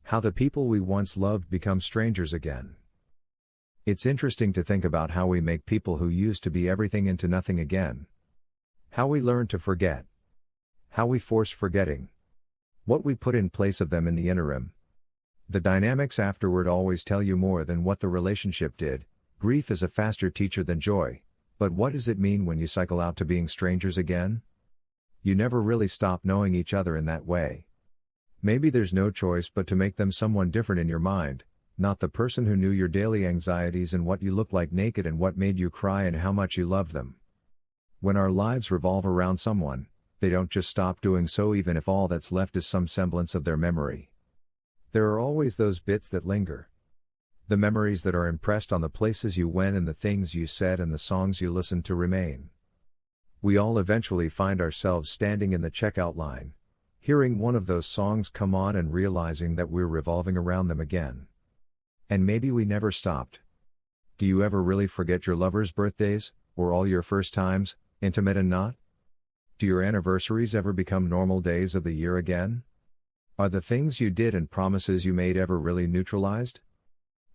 How the people we once loved become strangers again. It's interesting to think about how we make people who used to be everything into nothing again. How we learn to forget. How we force forgetting. What we put in place of them in the interim. The dynamics afterward always tell you more than what the relationship did. Grief is a faster teacher than joy. But what does it mean when you cycle out to being strangers again? You never really stop knowing each other in that way. Maybe there's no choice but to make them someone different in your mind, not the person who knew your daily anxieties and what you looked like naked and what made you cry and how much you loved them. When our lives revolve around someone, they don't just stop doing so even if all that's left is some semblance of their memory. There are always those bits that linger. The memories that are impressed on the places you went and the things you said and the songs you listened to remain. We all eventually find ourselves standing in the checkout line, hearing one of those songs come on and realizing that we're revolving around them again. And maybe we never stopped. Do you ever really forget your lover's birthdays, or all your first times, intimate and not? Do your anniversaries ever become normal days of the year again? Are the things you did and promises you made ever really neutralized?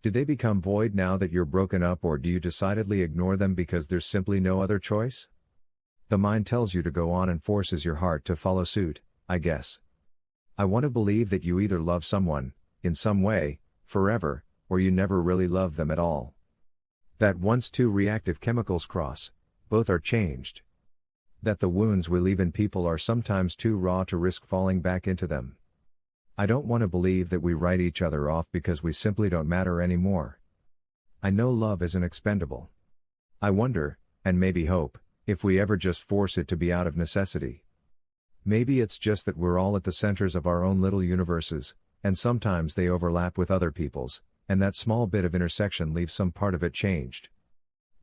Do they become void now that you're broken up, or do you decidedly ignore them because there's simply no other choice? The mind tells you to go on and forces your heart to follow suit, I guess. I want to believe that you either love someone, in some way, forever, or you never really love them at all. That once two reactive chemicals cross, both are changed. That the wounds we leave in people are sometimes too raw to risk falling back into them. I don't want to believe that we write each other off because we simply don't matter anymore. I know love isn't expendable. I wonder, and maybe hope, if we ever just force it to be out of necessity. Maybe it's just that we're all at the centers of our own little universes, and sometimes they overlap with other people's, and that small bit of intersection leaves some part of it changed.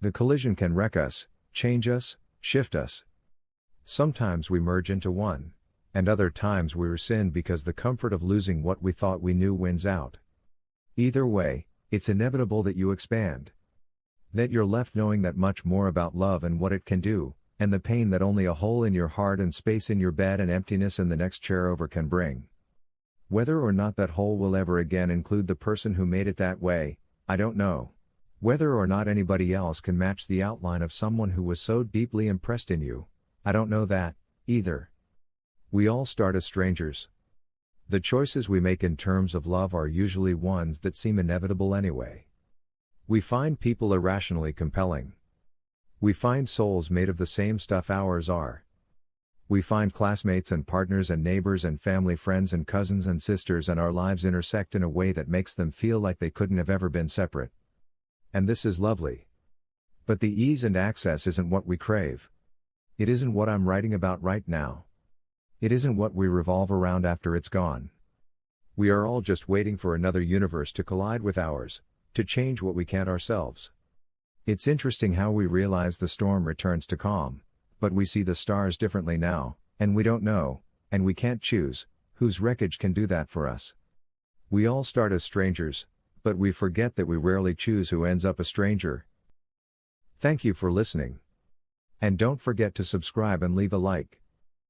The collision can wreck us, change us, shift us. Sometimes we merge into one, and other times we rescind because the comfort of losing what we thought we knew wins out. Either way, it's inevitable that you expand. That you're left knowing that much more about love and what it can do, and the pain that only a hole in your heart and space in your bed and emptiness in the next chair over can bring. Whether or not that hole will ever again include the person who made it that way, I don't know. Whether or not anybody else can match the outline of someone who was so deeply impressed in you, I don't know that, either. We all start as strangers. The choices we make in terms of love are usually ones that seem inevitable anyway. We find people irrationally compelling. We find souls made of the same stuff ours are. We find classmates and partners and neighbors and family friends and cousins and sisters, and our lives intersect in a way that makes them feel like they couldn't have ever been separate. And this is lovely. But the ease and access isn't what we crave. It isn't what I'm writing about right now. It isn't what we revolve around after it's gone. We are all just waiting for another universe to collide with ours, to change what we can't ourselves. It's interesting how we realize the storm returns to calm, but we see the stars differently now, and we don't know, and we can't choose, whose wreckage can do that for us. We all start as strangers, but we forget that we rarely choose who ends up a stranger. Thank you for listening. And don't forget to subscribe and leave a like.